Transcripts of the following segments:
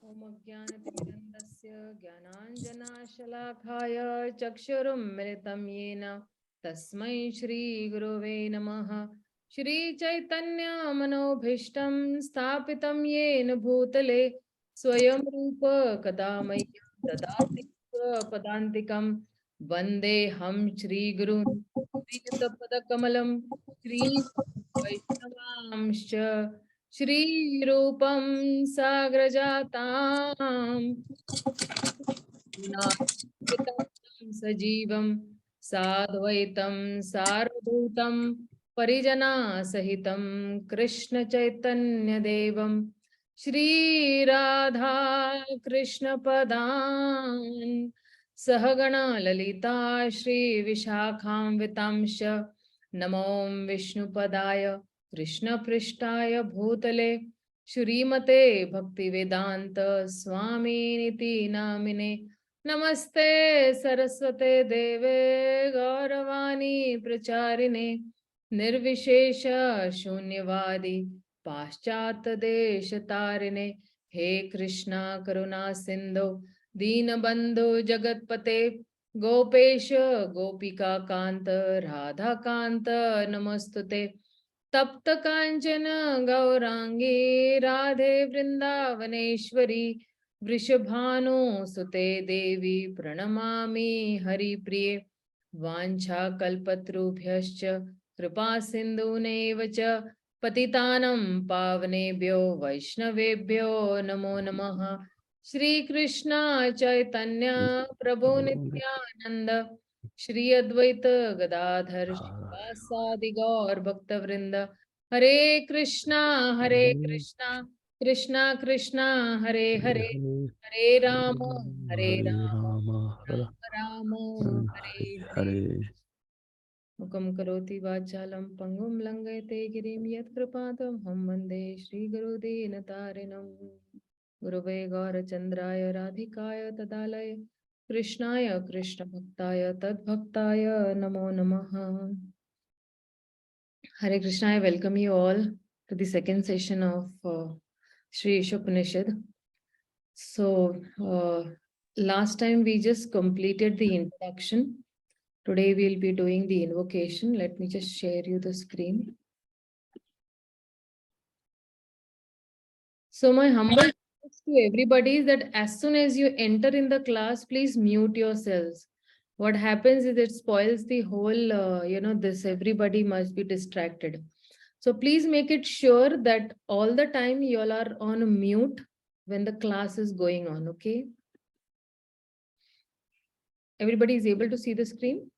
ओम अज्ञानतिमिरन्दस्य ज्ञानाञ्जनाशलाखाय चक्षुरुन्मिलितं येन तस्मै श्रीगुरवे नमः। श्रीचैतन्यमनोभीष्टं स्थापितं येन भूतले स्वयं रूप कदा मह्यं ददाति स्वपदान्तिकं। वन्देऽहं श्रीगुरुं श्रीयुतपदकमलं श्रीवैष्णवांश्च श्रीरूपं साग्रजातां नास्तिकं सजीवं साद्वैतं सारभूतं परिजनासहितं कृष्णचैतन्यदेवं श्रीराधा कृष्णपदान् सहगणा ललिता श्रीविशाखान्वितांश्च नमो विष्णुपदाय कृष्ण पृष्ठाय भूतले श्रीमते भक्तिवेदांत स्वामीनिति नामिने नमस्ते सरस्वते देवे गौरवाणी प्रचारिणे निर्विशेष शून्यवादी पाश्चात्य देश तारिणे हे कृष्णा करुणा सिंधु दीनबंधु जगतपते गोपेश गोपिका कांत राधा कांत नमस्तुते तप्त कांचन गौरांगी राधे वृंदावनेश्वरी वृषभानुसुते देवी प्रणमामि हरिप्रिये वाञ्छा कल्पतरुभ्यश्च कृपा सिन्धुनेव च पतितानं पावनेभ्यो वैष्णवेभ्यो नमो नमः। श्री कृष्ण चैतन्य प्रभु नित्यानंद श्री अद्वैत गदाधर श्रीवासादि गौर भक्तवृंद हरे कृष्णा कृष्णा कृष्णा हरे हरे हरे राम राम राम हरे हरे। मुखं करोति वाचालं पंगुं लंघयते गिरिं यत्कृपातमहं वन्दे श्रीगुरुदीनतारिणम्। गुरुवे गौरचन्द्राय राधिकाय तदालय कृष्णाय कृष्णभक्ताय तद्भक्ताय नमो नमः। Hare Krishna, I welcome you all to the second session of Sri Ishopanishad. So last time we just completed the introduction. Today we'll be doing the invocation. Let me just share you the screen. So my humble request to everybody is that as soon as you enter in the class, please mute yourselves. What happens is it spoils the whole, this everybody must be distracted. So please make it sure that all the time you all are on mute when the class is going on, okay? Everybody is able to see the screen?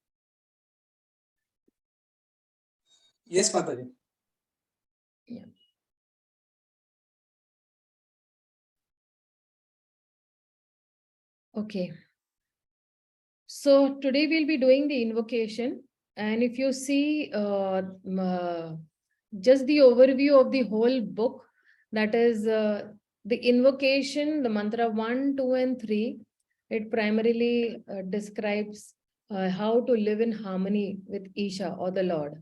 Yes, Mataji. Yeah. Okay. So today we'll be doing the invocation. And if you see just the overview of the whole book, that is the invocation, the mantra 1, 2, and 3, it primarily describes how to live in harmony with Isha or the Lord.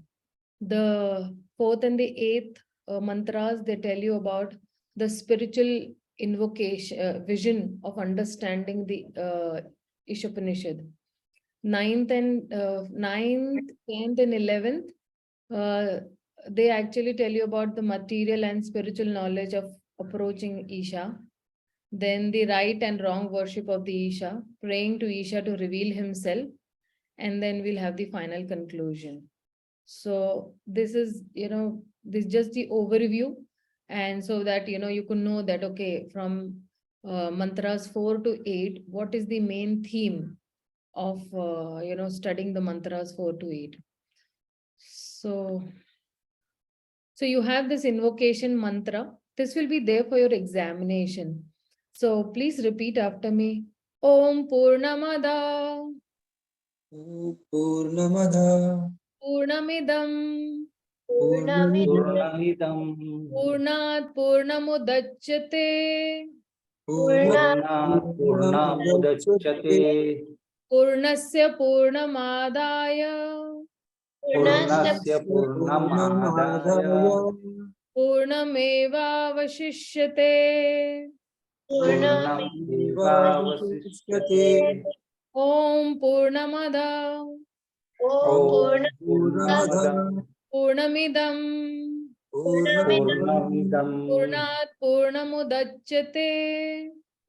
The 4th and the 8th mantras, they tell you about the spiritual invocation, vision of understanding the Ishopanishad. 9th, 10th, and 11th, they actually tell you about the material and spiritual knowledge of approaching Isha. Then the right and wrong worship of the Isha, praying to Isha to reveal himself. And then we'll have the final conclusion. So this is, this is just the overview. And so that, you could know that, okay, from mantras 4 to 8, what is the main theme of, studying the mantras 4 to 8. So you have this invocation mantra. This will be there for your examination. So please repeat after me. Om Purnamada. Om Purnamada. Purnamidam. Purnamidam. Purnat Purnamudachyate. Purnat Purnamudachyate. Purnasya Purnamadaya. Purnasya Purnamadaya. Purnameva Vashishyate. पूर्णमेवावशिष्यते Om Purnamada ॐ पूर्णमदः पूर्णमदः Purnamidam पूर्णमिदं Purnat Purnamudachyate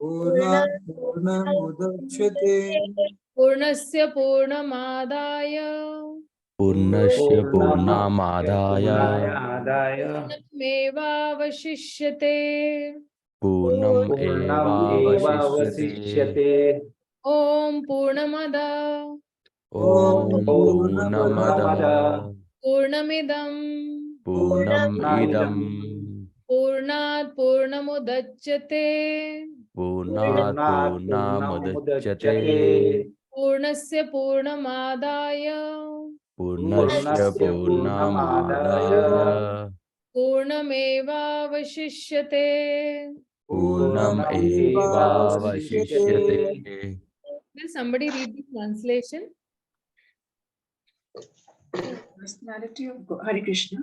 पूर्णात् पूर्णमुदच्यते Purnasya Purnamadaya पूर्णस्य पूर्णस्य पूर्णमादाय पूर्णायादाय Mevavashishyate. पूर्णम् एवावशिष्यते। पूर्णमेवावशिष्यते Om Purnamada ॐ पूर्णमदः पूर्णमदः Purnamidam पूर्णम् इदं Purnat Purnamudachyate पूर्णात् पूर्णमुदच्यते पूर्णमुदच्यते Purnasya Purnamadaya पूर्णस्य पूर्णस्य पूर्णमादाय पूर्णमादाय Purnamevavashishyate. पूर्णम् पूर्णमेवावशिष्यते एवावशिष्यते। Will somebody read the translation? Personality of Hare Krishna.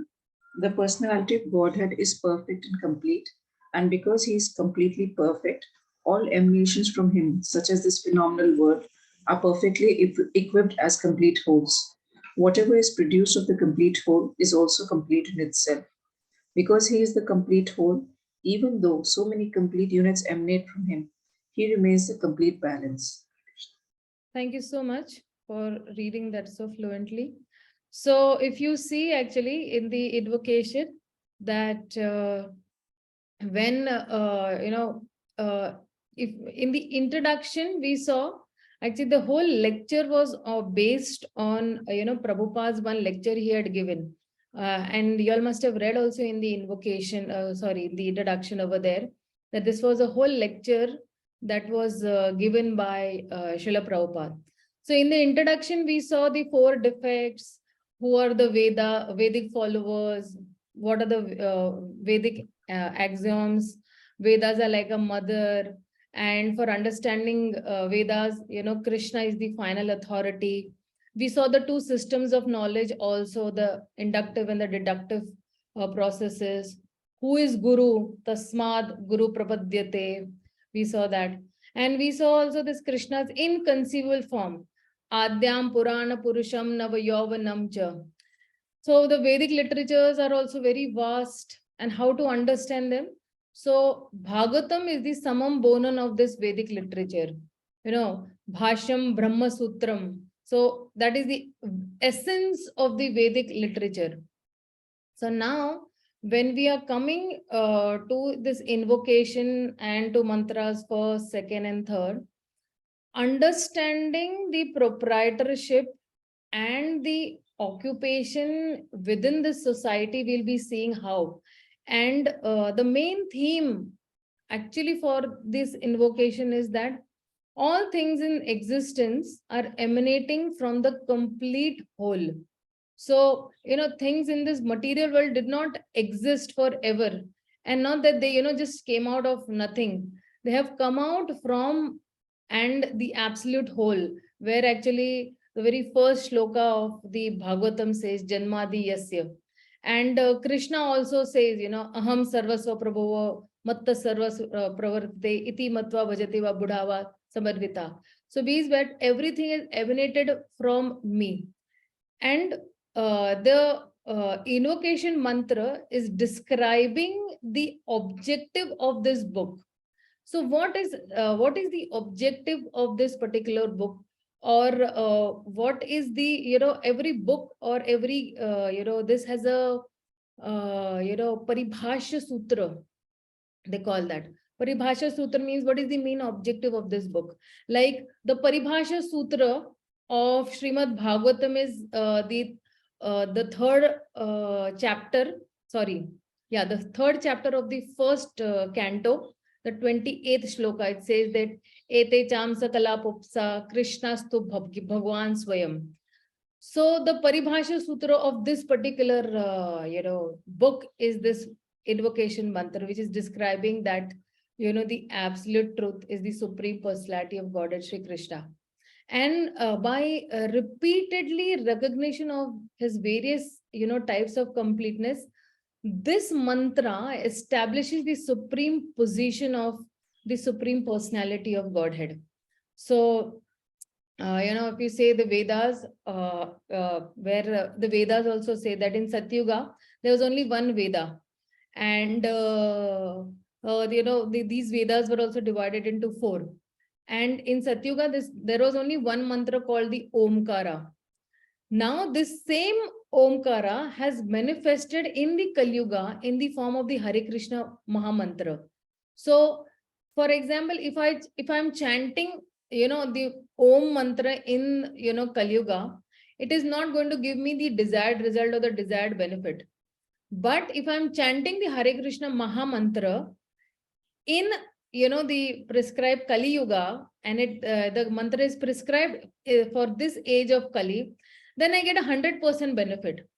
The personality of Godhead is perfect and complete, and because he is completely perfect, all emanations from him, such as this phenomenal world, are perfectly equipped as complete wholes. Whatever is produced of the complete whole is also complete in itself. Because he is the complete whole, even though so many complete units emanate from him, he remains the complete balance. Thank you so much for reading that so fluently. So if you see actually in the invocation that when, if in the introduction we saw, actually the whole lecture was based on, Prabhupada's one lecture he had given. And you all must have read also in the invocation, the introduction over there, that this was a whole lecture that was given by Srila Prabhupada. So in the introduction, we saw the 4 defects, who are the Vedic followers, what are the Vedic axioms, Vedas are like a mother, and for understanding Vedas, Krishna is the final authority. We saw the 2 systems of knowledge, also the inductive and the deductive processes. Who is Guru? Tasmad Guru Prapadyate. We saw that. And we saw also this Krishna's inconceivable form. Adyam Purana Purusham Navayovanam Cha. So the Vedic literatures are also very vast, and how to understand them. So Bhagavatam is the summum bonum of this Vedic literature. Bhashyam Brahma Sutram. So that is the essence of the Vedic literature. So now, when we are coming to this invocation and to mantras first, second, and third, understanding the proprietorship and the occupation within the society, we'll be seeing how. And the main theme actually for this invocation is that all things in existence are emanating from the complete whole. So, things in this material world did not exist forever. And not that they, just came out of nothing. They have come out from and the absolute whole, where actually the very first shloka of the Bhagavatam says, Janmadi Yasya. And Krishna also says, Aham Sarvasva Prabhava Matta Sarvasva Pravartate Iti Matva Bhajate Va Budhava Samarvita. So means that everything is emanated from me. And the invocation mantra is describing the objective of this book. So what is the objective of this particular book, or what is the, every book or every, this has a, Paribhashya Sutra, they call that. Paribhashya Sutra means what is the main objective of this book. Like the Paribhashya Sutra of Srimad Bhagavatam is the third chapter, the third chapter of the first canto, the 28th shloka. It says that Ete cham sakala pupsa Krishnastu Bhagwan Swayam. So the Paribhashya Sutra of this particular book is this invocation mantra, which is describing that the absolute truth is the supreme personality of Godhead Shri Krishna. And by repeatedly recognition of his various types of completeness, this mantra establishes the supreme position of the Supreme Personality of Godhead. So, if you say the Vedas, where the Vedas also say that in Satyuga, there was only one Veda. And, these Vedas were also divided into 4. And in Satyuga, there was only one mantra called the Omkara. Now, this same Omkara has manifested in the Kali Yuga in the form of the Hare Krishna Mahamantra. So, for example, if I'm chanting, the Om mantra in, Kali Yuga, it is not going to give me the desired result or the desired benefit. But if I'm chanting the Hare Krishna Mahamantra in, the prescribed Kali Yuga, and the mantra is prescribed for this age of Kali, then I get 100% benefit.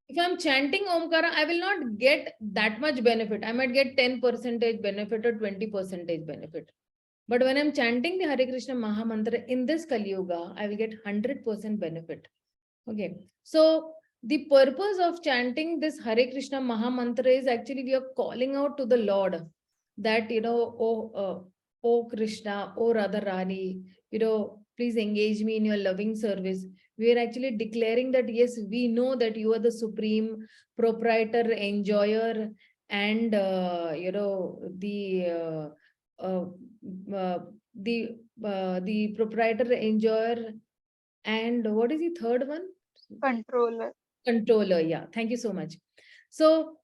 If I'm chanting Omkara, I will not get that much benefit. I might get 10% benefit or 20% benefit. But when I'm chanting the Hare Krishna Mahamantra in this Kali Yuga, I will get 100% benefit. Okay. So the purpose of chanting this Hare Krishna Mahamantra is actually we are calling out to the Lord that, oh Krishna, oh Radharani, please engage me in your loving service. We are actually declaring that, yes, we know that you are the supreme proprietor, enjoyer, and, the proprietor, enjoyer, and what is the third one? Controller. Controller. Yeah. Thank you so much. So,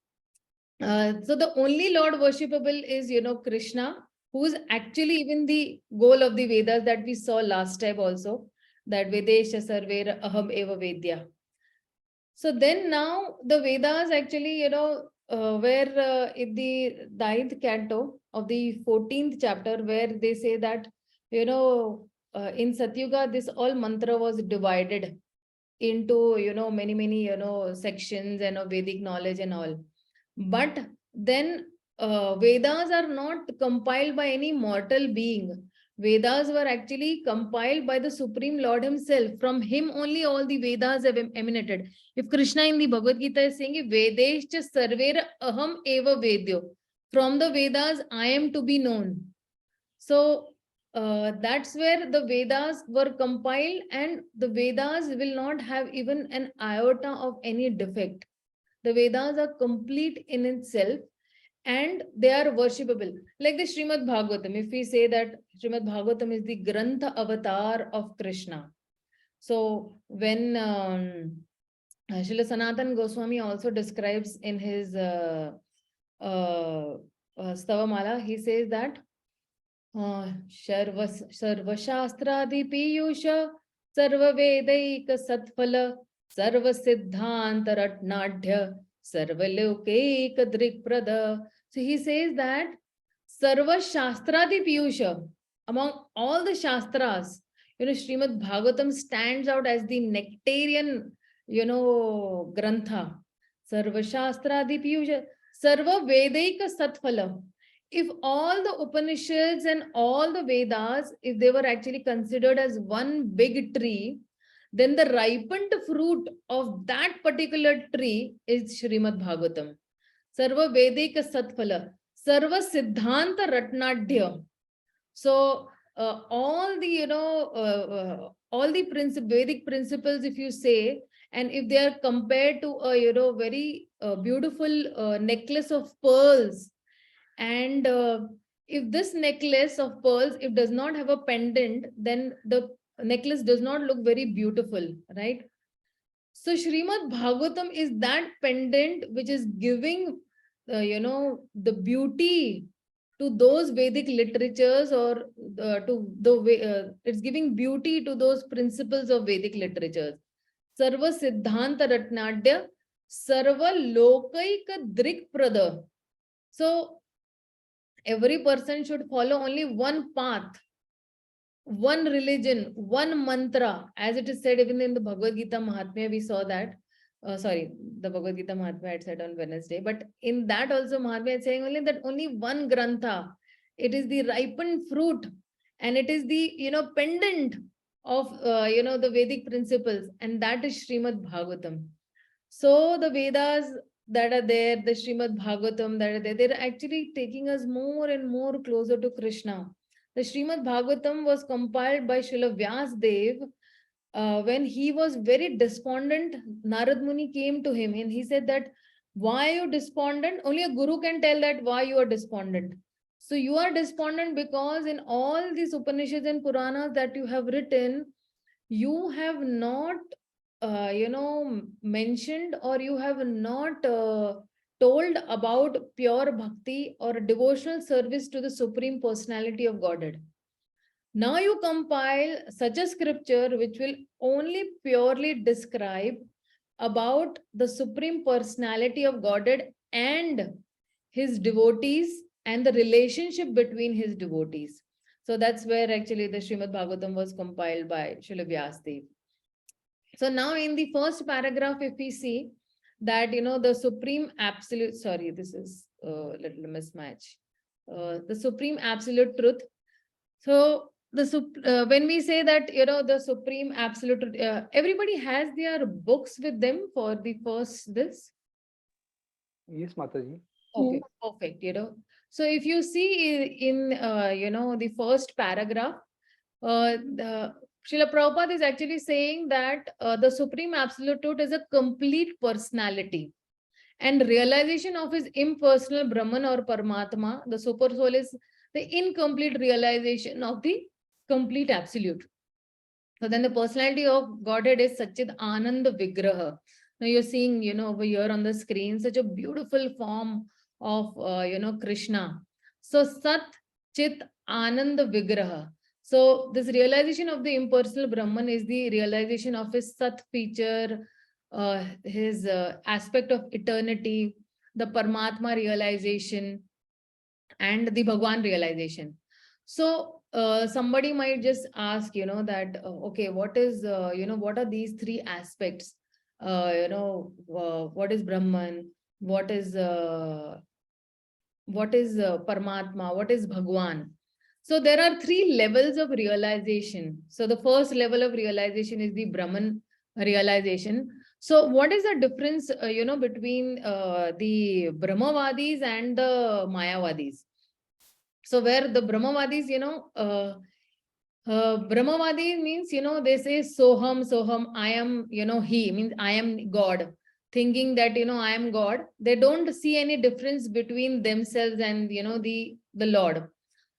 so the only Lord worshipable is, Krishna, who is actually even the goal of the Vedas that we saw last time also, that Vedesha Sarvera Aham Eva Vedya. So then now the Vedas actually, where in the 9th canto of the 14th chapter, where they say that, in Satyuga, this all mantra was divided into, many, sections and Vedic knowledge and all. But then Vedas are not compiled by any mortal being. Vedas were actually compiled by the Supreme Lord himself. From him only all the Vedas have emanated. If Krishna in the Bhagavad Gita is saying, Vedescha sarvera aham eva vedyo. From the Vedas, I am to be known. So that's where the Vedas were compiled, and the Vedas will not have even an iota of any defect. The Vedas are complete in itself, and they are worshipable. Like the Srimad Bhagavatam, if we say that Srimad Bhagavatam is the Grantha avatar of Krishna. So when Srila Sanatana Goswami also describes in his Stavamala, he says that Sarvashastradi Piyusha Sarvavedaika Satphala Sarvasiddhanta Ratnadhya Sarvalokaika Drikprada. So he says that Sarvashastradi Piyusha, among all the Shastras, Srimad Bhagavatam stands out as the nectarian, Grantha. Sarvashastradi Piyusha Sarva Vedaika Satphala. If all the Upanishads and all the Vedas, if they were actually considered as one big tree, then the ripened fruit of that particular tree is Srimad Bhagavatam. Sarva Vedika Satphala, Sarva Siddhanta Ratnadhya. So all the, all the Vedic principles, if you say, and if they are compared to a, very beautiful necklace of pearls, and if this necklace of pearls, if does not have a pendant, then the necklace does not look very beautiful, right? So Srimad Bhagavatam is that pendant which is giving, the beauty to those Vedic literatures, or to the way it's giving beauty to those principles of Vedic literatures. Sarva Siddhanta Ratnadya, Sarva Lokaika Drikprada. So every person should follow only one path, one religion, one mantra, as it is said even in the Bhagavad Gita Mahatmya. We saw that. The Bhagavad Gita Mahatmya had said on Wednesday, but in that also Mahatmya is saying only that only one Grantha. It is the ripened fruit, and it is the pendant of the Vedic principles, and that is Srimad Bhagavatam. So the Vedas, that are there, the Srimad Bhagavatam that are there, they're actually taking us more and more closer to Krishna. The Srimad Bhagavatam was compiled by Srila Vyasdev. When he was very despondent, Narad Muni came to him and he said that, why are you despondent? Only a guru can tell that why you are despondent. So you are despondent because in all these Upanishads and Puranas that you have written, you have not, mentioned, or you have not told about pure bhakti or devotional service to the Supreme Personality of Godhead. Now you compile such a scripture which will only purely describe about the Supreme Personality of Godhead and his devotees and the relationship between his devotees. So that's where actually the Srimad Bhagavatam was compiled by Srila Vyasdev. So now in the first paragraph, if we see that, the Supreme Absolute, sorry, this is a little mismatch. The Supreme Absolute Truth. So when we say that, the Supreme Absolute Truth, everybody has their books with them for the first this. Yes, Mataji. Okay, perfect. So if you see in, the first paragraph, Srila Prabhupada is actually saying that the Supreme Absolute Truth is a complete personality and realization of his impersonal Brahman or Paramatma. The super soul is the incomplete realization of the complete absolute. So then the personality of Godhead is Satchid Ananda Vigraha. Now you're seeing, over here on the screen, such a beautiful form of, Krishna. So Sat Chit Ananda Vigraha. So this realization of the impersonal Brahman is the realization of his Sat feature, his aspect of eternity, the Paramatma realization, and the Bhagwan realization. So somebody might just ask, that, okay, what is, what are these three aspects? What is Brahman? What is Paramatma? What is Bhagwan? So there are three levels of realization. So the first level of realization is the Brahman realization. So what is the difference, between the Brahmavadis and the Mayavadis? So where the Brahmavadis, Brahmavadi means, they say Soham, I am, he means I am God, thinking that, I am God. They don't see any difference between themselves and, the Lord.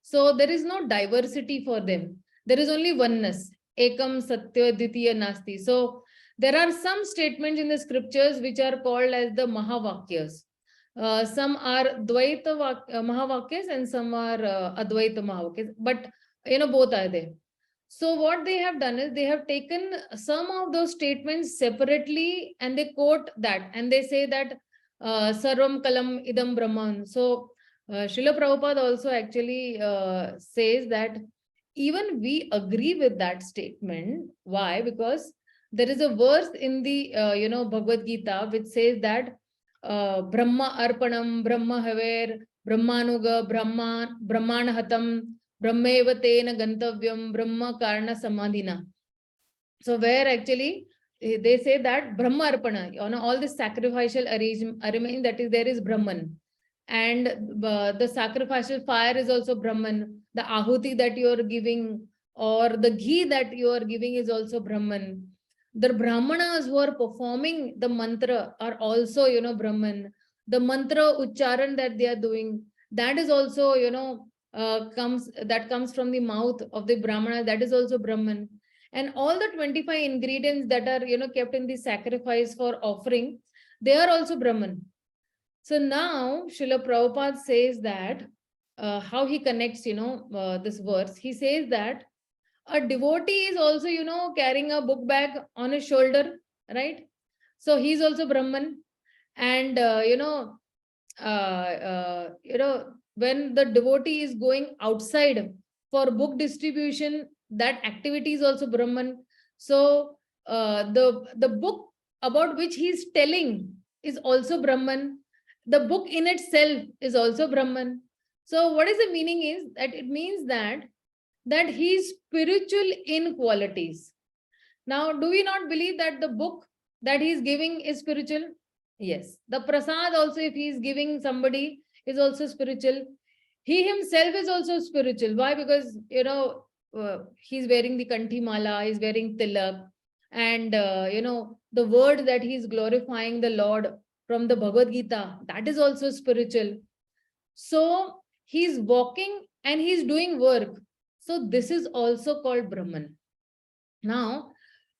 So there is no diversity for them. There is only oneness. Ekam Satya Ditya Nasti. So there are some statements in the scriptures which are called as the Mahavakyas. Some are Dvaita Mahavakyas and some are Advaita Mahavakyas. But, both are there. So what they have done is they have taken some of those statements separately and they quote that and they say that Sarvam Kalam Idam Brahman. So Srila Prabhupada also actually says that even we agree with that statement. Why? Because there is a verse in the, Bhagavad Gita which says that Brahma Arpanam, Brahma Haver, Brahmanuga, Brahmana Hatam, Brahmeva Tena Gantavyam, Brahma Karna Samadhina. So where actually they say that Brahma Arpana, all this sacrificial arrangement that is there is Brahman. And the sacrificial fire is also Brahman. The ahuti that you are giving or the ghee that you are giving is also Brahman. The Brahmanas who are performing the mantra are also, Brahman. The mantra ucharan that they are doing, that is also, comes from the mouth of the Brahmana, that is also Brahman. And all the 25 ingredients that are, kept in the sacrifice for offering, they are also Brahman. So now Srila Prabhupada says that, how he connects, this verse, he says that a devotee is also, carrying a book bag on his shoulder, right? So he's also Brahman. And, when the devotee is going outside for book distribution, that activity is also Brahman. So the book about which he is telling is also Brahman. The book in itself is also Brahman. So what is the meaning is that it means that he is spiritual in qualities. Now, do we not believe that the book that he is giving is spiritual? Yes. The prasad also, if he is giving somebody, is also spiritual. He himself is also spiritual. Why? Because, he's wearing the kanthi mala, he's wearing tilak. And, the word that he's glorifying the Lord from the Bhagavad Gita, that is also spiritual. So he's walking and he's doing work. So this is also called Brahman. Now,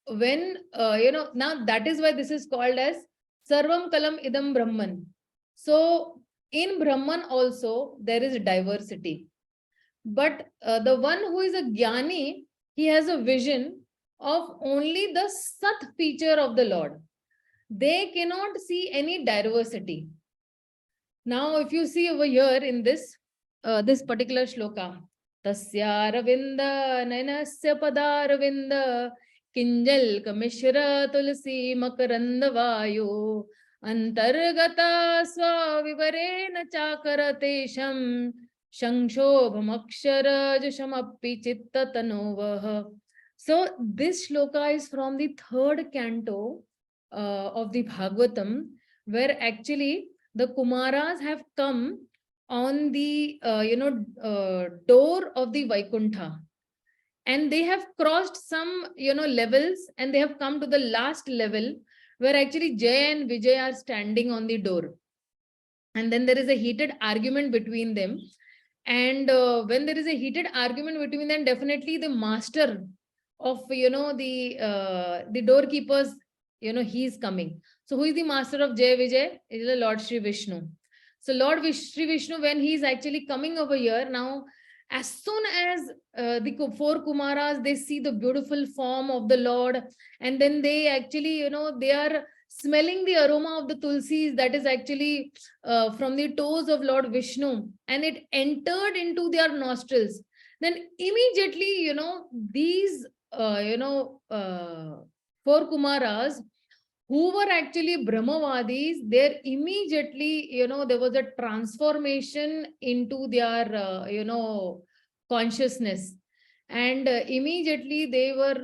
when, now that is why this is called as Sarvam Kalam Idam Brahman. So in Brahman also there is diversity. But the one who is a Jnani, he has a vision of only the Sat feature of the Lord. They cannot see any diversity. Now, if you see over here in this particular shloka, Tasya Ravinda Nanasya Padaravinda Kinjal Kamishra Tulsi Makaranda Vayu Antargata Swavivarena Chakaratesham Shanshobhamakshara Jushamapi Chitta Tanovah. So this shloka is from the third canto of the Bhagavatam, where actually the Kumaras have come on the door of the Vaikuntha, and they have crossed some levels, and they have come to the last level where actually Jay and Vijay are standing on the door, and then there is a heated argument between them. And when there is a heated argument between them, definitely the master of the doorkeepers, he is coming. So who is the master of Jay Vijay? It is the Lord Shri Vishnu. So Lord Shri Vishnu, when he is actually coming over here, now as soon as the four Kumaras, they see the beautiful form of the Lord, and then they actually, they are smelling the aroma of the tulsis that is actually from the toes of Lord Vishnu, and it entered into their nostrils. Then immediately, these, four Kumaras, who were actually Brahmavadis, there immediately, there was a transformation into their, consciousness. And immediately they were,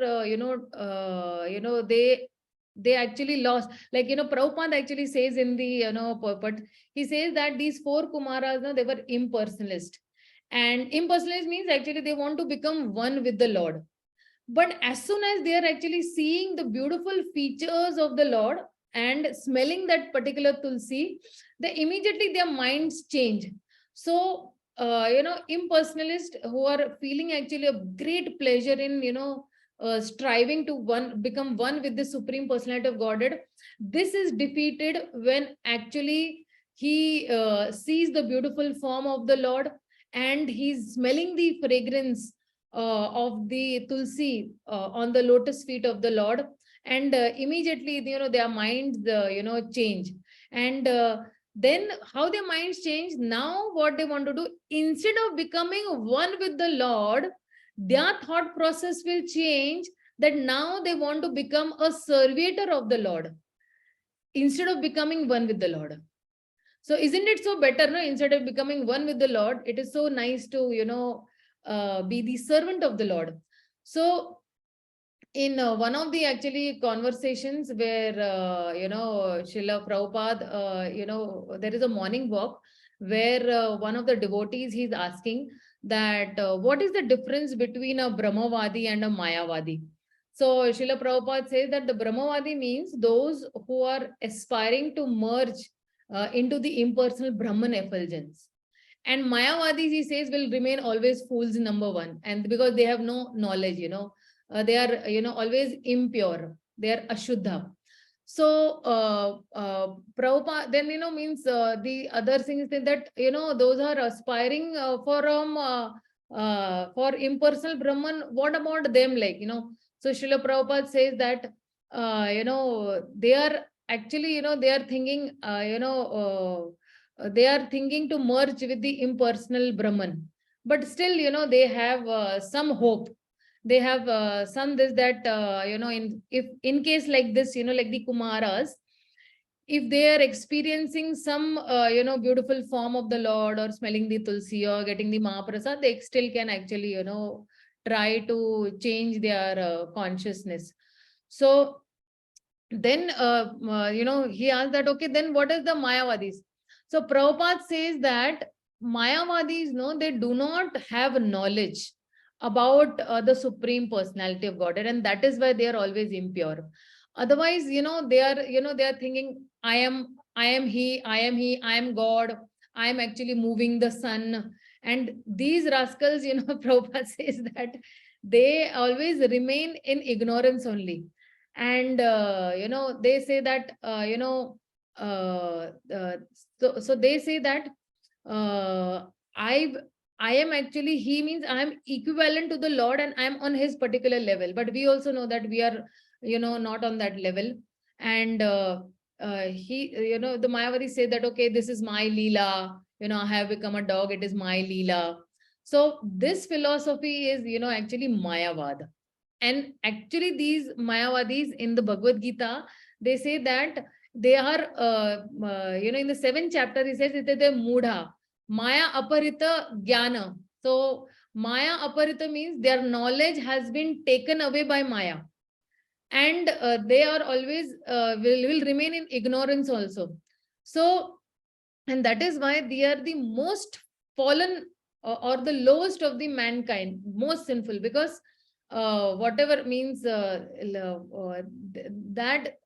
they actually lost, like, Prabhupada actually says in the, but he says that these four Kumaras, they were impersonalist. And impersonalist means actually they want to become one with the Lord. But as soon as they are actually seeing the beautiful features of the Lord and smelling that particular tulsi, they immediately their minds change. So, impersonalists who are feeling actually a great pleasure in, striving to become one with the Supreme Personality of Godhead, this is defeated when actually he sees the beautiful form of the Lord, and he's smelling the fragrance of the tulsi on the lotus feet of the Lord, and immediately their minds change. And then how their minds change, now what they want to do, instead of becoming one with the Lord, their thought process will change, that now they want to become a servitor of the Lord instead of becoming one with the Lord. So isn't it so better, no? Instead of becoming one with the Lord, it is so nice to be the servant of the Lord. So in one of the actually conversations where Srila Prabhupada, there is a morning walk where one of the devotees, he's asking that what is the difference between a Brahmavadi and a Mayavadi? So Srila Prabhupada says that the Brahmavadi means those who are aspiring to merge into the impersonal Brahman effulgence. And Mayavadis, he says, will remain always fools number one. And because they have no knowledge, they are, always impure. They are Ashuddha. So Prabhupada then, means the other thing is that, those are aspiring for impersonal Brahman. What about them? Like, so Srila Prabhupada says that, they are actually, they are thinking, they are thinking to merge with the impersonal Brahman, but still, they have some hope. They have some this that in case like this, like the Kumaras, if they are experiencing some beautiful form of the Lord, or smelling the tulsi, or getting the Mahaprasad, they still can actually try to change their consciousness. So then he asked that, okay, then what is the Mayavadis? So Prabhupada says that Mayavadis, no, they do not have knowledge about the Supreme Personality of Godhead, and that is why they are always impure. Otherwise, they are thinking, I am he, I am God, I am actually moving the sun. And these rascals, Prabhupada says that they always remain in ignorance only. And they say that so they say that uh, i I am actually, he means I am equivalent to the Lord and I am on his particular level, but we also know that we are not on that level. And he the Mayavadi say that, okay, this is my Leela, I have become a dog, it is my Leela. So this philosophy is actually Mayavad. And actually, these Mayavadis in the Bhagavad Gita, they say that they are, in the 7th chapter, he says, it is a Mudha, Maya Aparita Jnana. So, Maya Aparita means their knowledge has been taken away by Maya. And they are always, will remain in ignorance also. So, and that is why they are the most fallen or the lowest of the mankind, most sinful, because whatever means that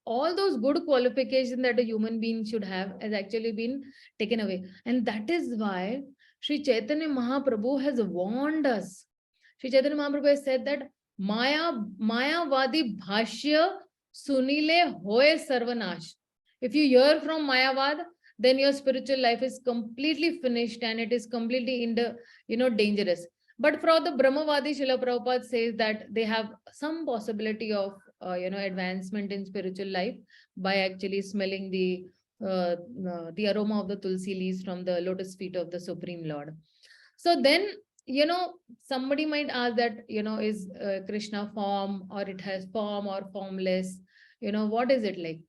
all those good qualifications that a human being should have has actually been taken away. And that is why Sri Chaitanya Mahaprabhu has warned us. Sri Chaitanya Mahaprabhu has said that Mayavadi Bhashya Sunile Hoye Sarvanash. If you hear from Mayavad, then your spiritual life is completely finished and it is completely in the dangerous. But for the Brahmavadi, Srila Prabhupada says that they have some possibility of advancement in spiritual life by actually smelling the aroma of the tulsi leaves from the lotus feet of the Supreme Lord. So then somebody might ask that is Krishna form, or it has form or formless, what is it like?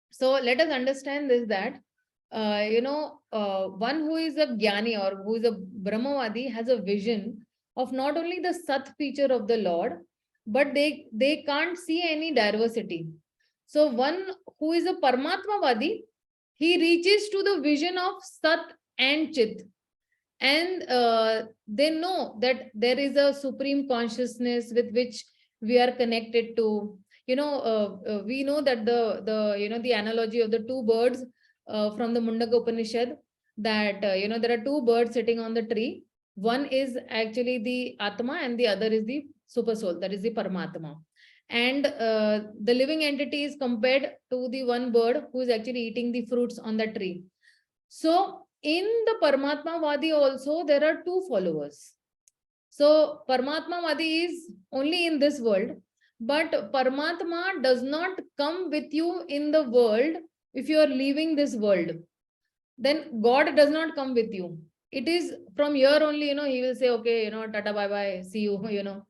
So let us understand this, that one who is a Jnani or who is a Brahmavadi has a vision of not only the Sat feature of the Lord, but they can't see any diversity. So one who is a Paramatmavadi, he reaches to the vision of Sat and Chit. And they know that there is a supreme consciousness with which we are connected to. We know that the analogy of the two birds from the Mundaka Upanishad, that there are two birds sitting on the tree. One is actually the Atma and the other is the super soul, that is the Paramatma. And the living entity is compared to the one bird who is actually eating the fruits on the tree. So in the Paramatmavadi also, there are two followers. So Paramatmavadi is only in this world, but Paramatma does not come with you in the world if you are leaving this world. Then God does not come with you. It is from here only, he will say, okay, tata, bye bye, see you,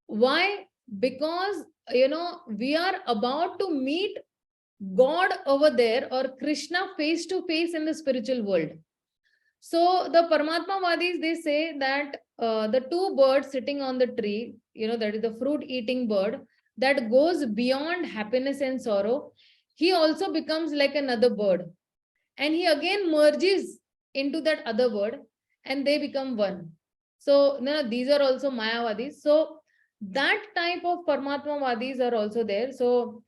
Why? Because, we are about to meet God over there, or Krishna face to face in the spiritual world. So the Paramatmavadis, they say that the two birds sitting on the tree, that is the fruit eating bird, that goes beyond happiness and sorrow. He also becomes like another bird. And he again merges into that other bird and they become one. So these are also Mayavadis. So that type of Paramatmavadis are also there. So,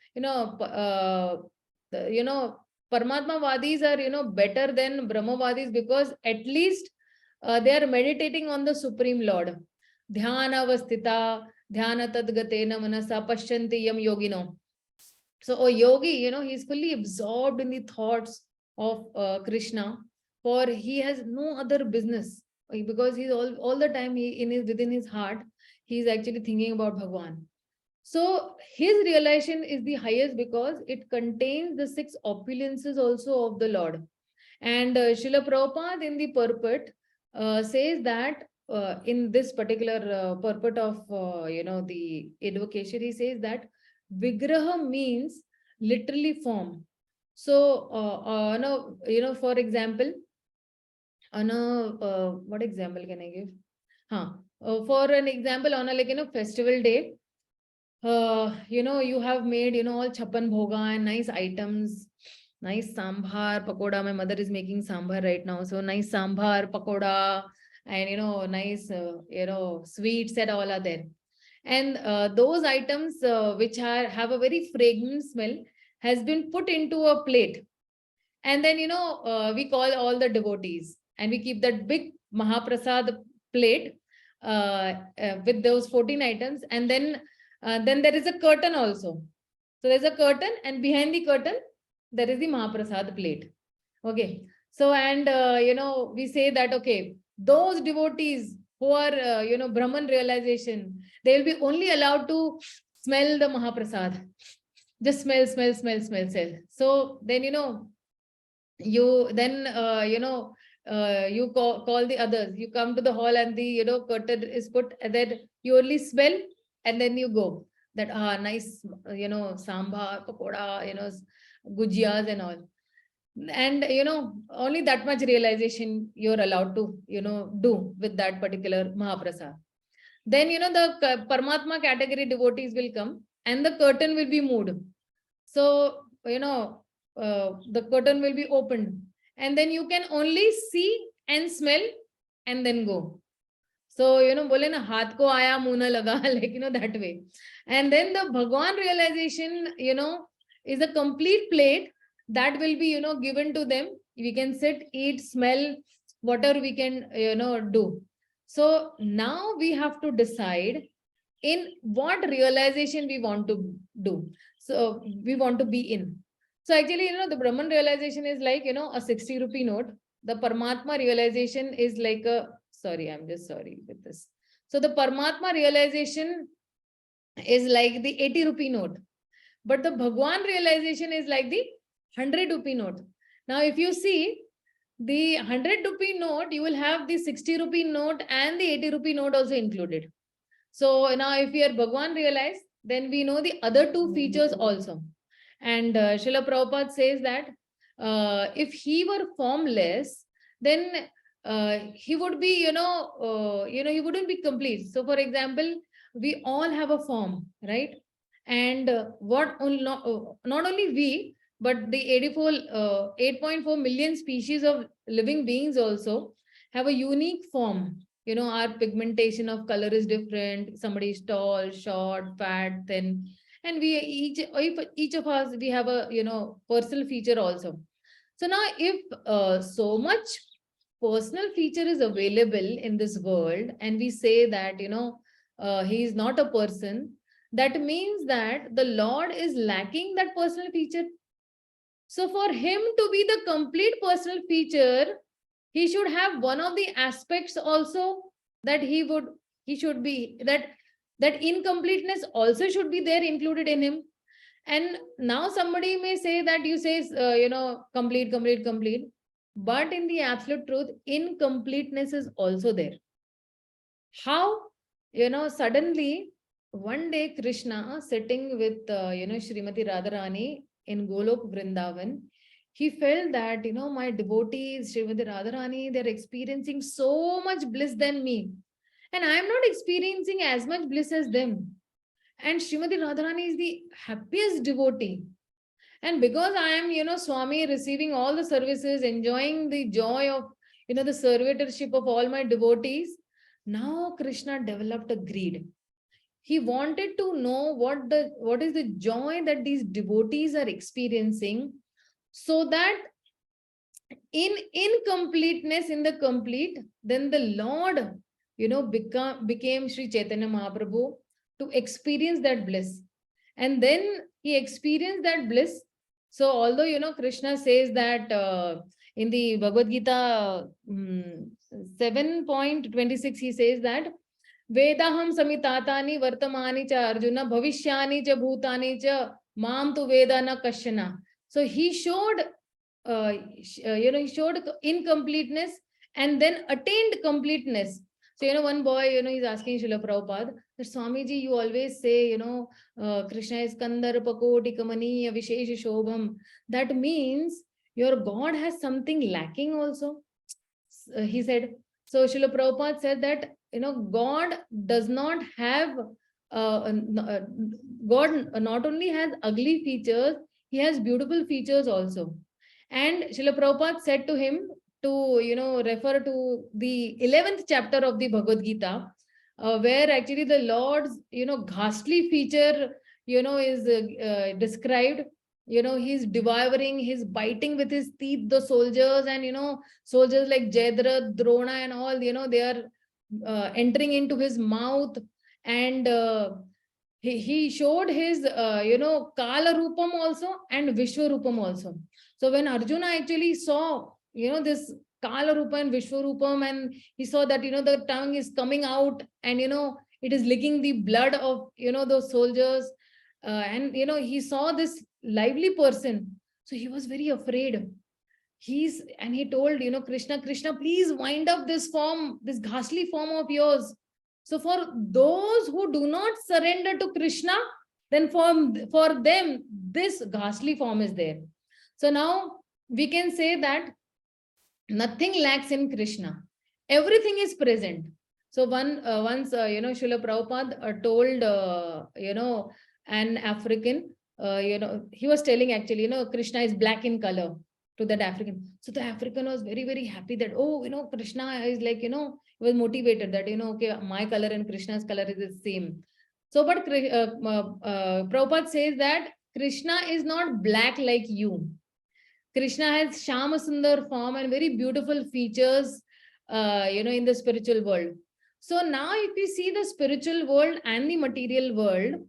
Paramatmavadis are, better than Brahmavadis, because at least they are meditating on the Supreme Lord. Dhyana vastita, dhyana tadgatena manasa pashyanti yam yogino. So a yogi, he's fully absorbed in the thoughts of Krishna, for he has no other business, because he's all the time within his heart, he's actually thinking about Bhagwan. So his realization is the highest because it contains the 6 opulences also of the Lord. And Srila Prabhupada in the purport says that in this particular purport of the invocation, he says that Vigraha means literally form. So for example, what example can I give? For an example, on a festival day, you have made, all chapan bhoga and nice items, nice sambar, pakoda. My mother is making sambar right now. So nice sambar, pakoda, and, nice, sweets and all are there. And those items which have a very fragrant smell has been put into a plate. And then, we call all the devotees and we keep that big Mahaprasad plate with those 14 items. And then there is a curtain also. So there's a curtain, and behind the curtain, there is the Mahaprasad plate. Okay. So, and, we say that, okay, those devotees who are, Brahman realization, they will be only allowed to smell the Mahaprasad. Just smell, smell, smell, smell, smell. So then, you then, you call the others. You come to the hall and the, curtain is put, and then you only smell and then you go. That, nice, sambar, pakoda, gujiyas and all. And, only that much realization you're allowed to, do with that particular Mahaprasad. Then, the Paramatma category devotees will come and the curtain will be moved. So, the curtain will be opened and then you can only see and smell and then go. So, bole na haath ko aaya muh na laga, like, that way. And then the Bhagwan realization, is a complete plate that will be, given to them. We can sit, eat, smell, whatever we can, do. So now we have to decide in what realization we want to do. So we want to be in. So actually, the Brahman realization is like, a 60 rupee note. The Paramatma realization is like a, sorry, I'm just sorry with this. So the Paramatma realization is like the 80 rupee note. But the Bhagwan realization is like the 100 rupee note. Now, if you see the 100 rupee note, you will have the 60 rupee note and the 80 rupee note also included. So now if we are Bhagwan realized, then we know the other two features also. And Srila Prabhupada says that if he were formless, then he would be, he wouldn't be complete. So for example, we all have a form, right? And not only we, but the 8.4 million species of living beings also have a unique form. Our pigmentation of color is different. Somebody is tall, short, fat, thin. And we each of us, we have a, personal feature also. So now if so much personal feature is available in this world, and we say that, he is not a person, that means that the Lord is lacking that personal feature. So for him to be the complete personal feature, he should have one of the aspects also that he should be, that incompleteness also should be there included in him. And now somebody may say that you say, complete, complete, complete. But in the absolute truth, incompleteness is also there. How? Suddenly, one day Krishna sitting with, Srimati Radharani in Golok Vrindavan, he felt that, my devotees, Srimati Radharani, they're experiencing so much bliss than me. And I am not experiencing as much bliss as them. And Srimati Radharani is the happiest devotee. And because I am, Swami, receiving all the services, enjoying the joy of, the servitorship of all my devotees, now Krishna developed a greed. He wanted to know what is the joy that these devotees are experiencing, so that in incompleteness, in the complete, then the Lord, became Sri Chaitanya Mahaprabhu to experience that bliss. And then he experienced that bliss. So although, Krishna says that in the Bhagavad Gita 7.26, he says that Vedaham samitatani vartamani cha Arjuna bhavishyani cha bhutani cha mam tu vedana kashana. So he showed, he showed incompleteness and then attained completeness. So, one boy, he's asking Srila Prabhupada, that Swamiji, you always say, Krishna is Kandar Pakoti Kamani Vishesha Shobham. That means your God has something lacking also. He said, so Srila Prabhupada said that, God does not have God not only has ugly features, he has beautiful features also. And Srila Prabhupada said to him to, refer to the 11th chapter of the Bhagavad Gita, where actually the Lord's, ghastly feature, is described. He's devouring, he's biting with his teeth the soldiers, and, soldiers like Jayadratha, Drona and all, they are entering into his mouth. And he showed his, Kala Rupam also and Vishwa Rupam also. So when Arjuna actually saw, this Kala Rupa and Vishwa Rupam, and he saw that, the tongue is coming out, and, it is licking the blood of, those soldiers. And, he saw this lively person. So he was very afraid. And he told, Krishna, please wind up this form, this ghastly form of yours. So for those who do not surrender to Krishna, then for them, this ghastly form is there. So now we can say that nothing lacks in Krishna. Everything is present. So once, Srila Prabhupada told, an African, he was telling actually, Krishna is black in color to that African. So the African was very, very happy that, oh, Krishna is like, he was motivated that, okay, my color and Krishna's color is the same. So, but Prabhupada says that Krishna is not black like you. Krishna has Shama Sundar form and very beautiful features, in the spiritual world. So now if we see the spiritual world and the material world,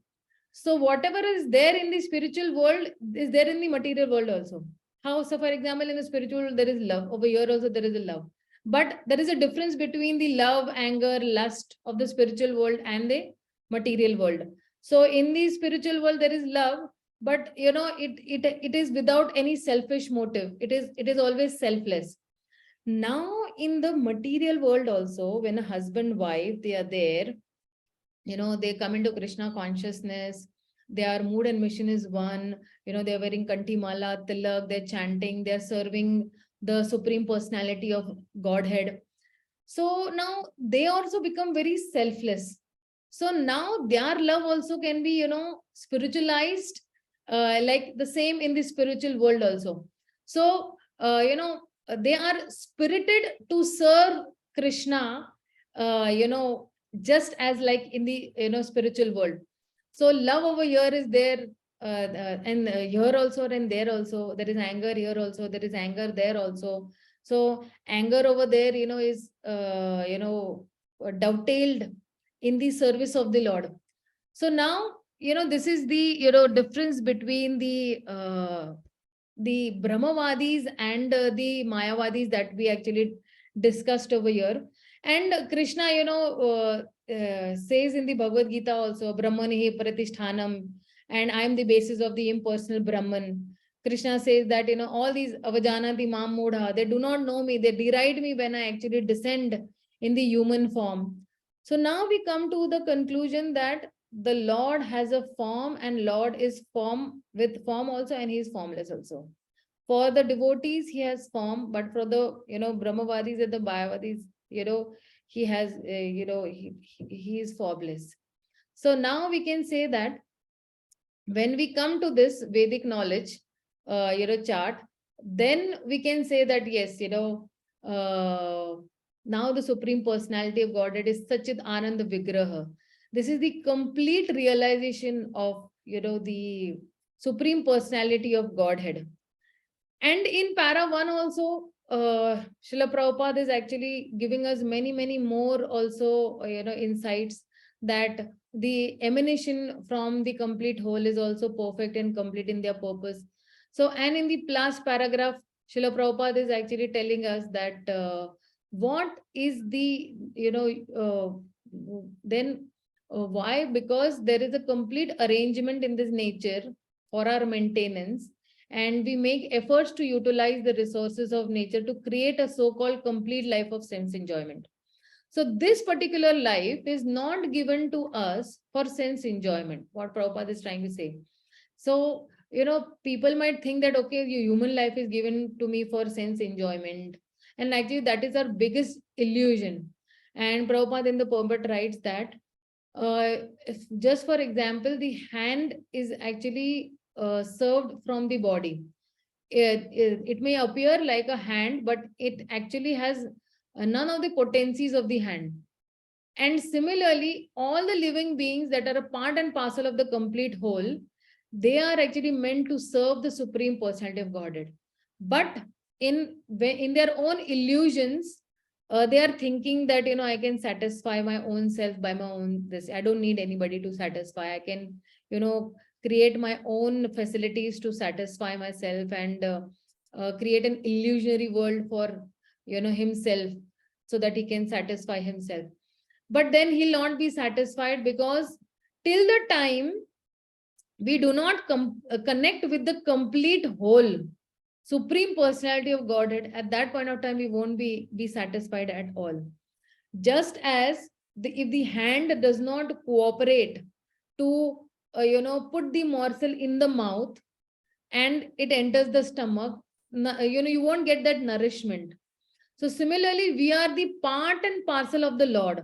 so whatever is there in the spiritual world is there in the material world also. How? So for example, in the spiritual world, there is love. Over here also there is a love. But there is a difference between the love, anger, lust of the spiritual world and the material world. So in the spiritual world, there is love, but it is without any selfish motive. It is always selfless. Now in the material world also, when a husband, wife, they are there, they come into Krishna consciousness, their mood and mission is one, they're wearing kanti mala, tilak, they're chanting, they're serving the supreme personality of Godhead. So now they also become very selfless. So now their love also can be, spiritualized, like the same in the spiritual world also. So, they are spirited to serve Krishna, just as like in the, spiritual world. So love over here is there, and here also and there also. There is anger here also. There is anger there also. So anger over there, is, dovetailed in the service of the Lord. So now, this is the, difference between the Brahmavadis and the Mayavadis that we actually discussed over here. And Krishna, says in the Bhagavad Gita also, Brahmanihi Pratishtanam, and I am the basis of the impersonal Brahman. Krishna says that, all these Avajanati Mam Mudha, they do not know me, they deride me when I actually descend in the human form. So now we come to the conclusion that the Lord has a form, and Lord is form with form also, and he is formless also. For the devotees, he has form, but for the, Brahmavadis and the Mayavadis, he has, he is formless. So now we can say that when we come to this Vedic knowledge, chart, then we can say that yes, now the Supreme Personality of Godhead is Sachit Ananda Vigraha. This is the complete realization of, the Supreme Personality of Godhead. And in para 1 also, Srila Prabhupada is actually giving us many, many more also, insights that the emanation from the complete whole is also perfect and complete in their purpose. So, and in the last paragraph, Srila Prabhupada is actually telling us that what is the, then why? Because there is a complete arrangement in this nature for our maintenance, and we make efforts to utilize the resources of nature to create a so-called complete life of sense enjoyment. So this particular life is not given to us for sense enjoyment, what Prabhupada is trying to say. So, people might think that, okay, your human life is given to me for sense enjoyment. And actually that is our biggest illusion. And Prabhupada in the Purport writes that Just for example, the hand is actually served from the body. It may appear like a hand, but it actually has none of the potencies of the hand. And similarly, all the living beings that are a part and parcel of the complete whole, they are actually meant to serve the Supreme Personality of Godhead. But in their own illusions, they are thinking that, I can satisfy my own self by my own this. I don't need anybody to satisfy. I can, create my own facilities to satisfy myself and create an illusionary world for, himself, so that he can satisfy himself. But then he'll not be satisfied, because till the time we do not connect with the complete whole Supreme Personality of Godhead, at that point of time we won't be satisfied at all. Just as if the hand does not cooperate to put the morsel in the mouth and it enters the stomach, you won't get that nourishment. So similarly, we are the part and parcel of the Lord.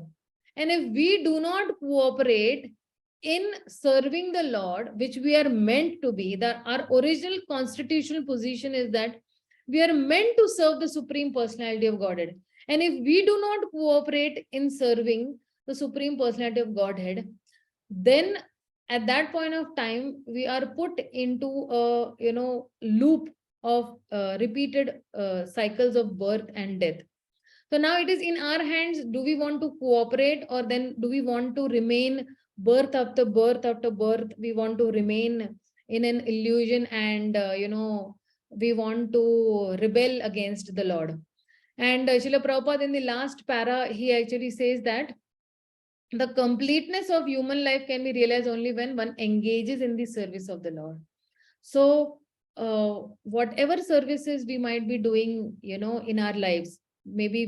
And if we do not cooperate in serving the Lord, which we are meant to be, that our original constitutional position is that we are meant to serve the Supreme Personality of Godhead. And if we do not cooperate in serving the Supreme Personality of Godhead, then at that point of time, we are put into a loop of repeated cycles of birth and death. So now it is in our hands. Do we want to cooperate, or then do we want to remain birth after birth after birth? We want to remain in an illusion, and we want to rebel against the Lord. And Srila Prabhupada in the last para, he actually says that the completeness of human life can be realized only when one engages in the service of the Lord. So whatever services we might be doing, in our lives, maybe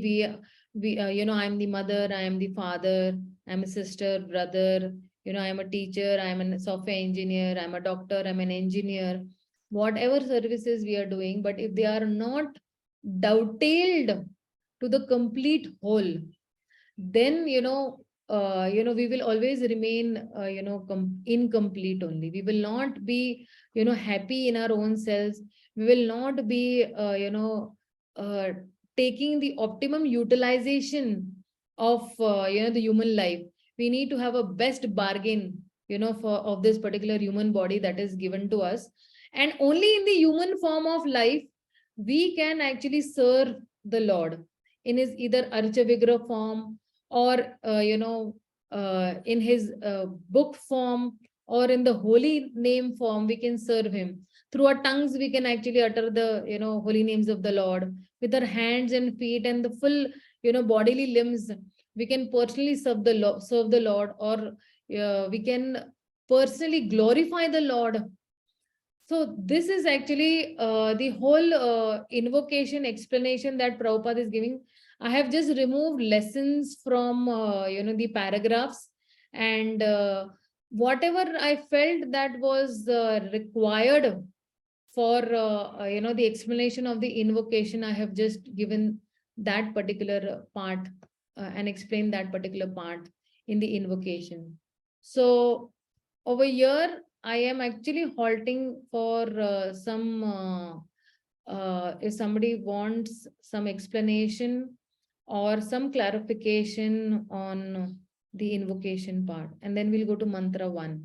we I'm the mother, I am the father, I'm a sister, brother, I'm a teacher, I'm a software engineer, I'm a doctor, I'm an engineer, whatever services we are doing, but if they are not dovetailed to the complete whole, then we will always remain incomplete only. We will not be happy in our own selves. We will not be taking the optimum utilization of the human life. We need to have a best bargain of this particular human body that is given to us, and only in the human form of life we can actually serve the Lord in his either Archa Vigraha form, or in his book form, or in the holy name form. We can serve him. Through our tongues we can actually utter the holy names of the Lord. With our hands and feet and the full bodily limbs, we can personally serve the Lord, or we can personally glorify the Lord. So this is actually the whole invocation explanation that Prabhupada is giving. I have just removed lessons from the paragraphs, and whatever I felt that was required for the explanation of the invocation, I have just given that particular part and explained that particular part in the invocation. So over here I am actually halting for if somebody wants some explanation or some clarification on the invocation part, and then we'll go to mantra 1.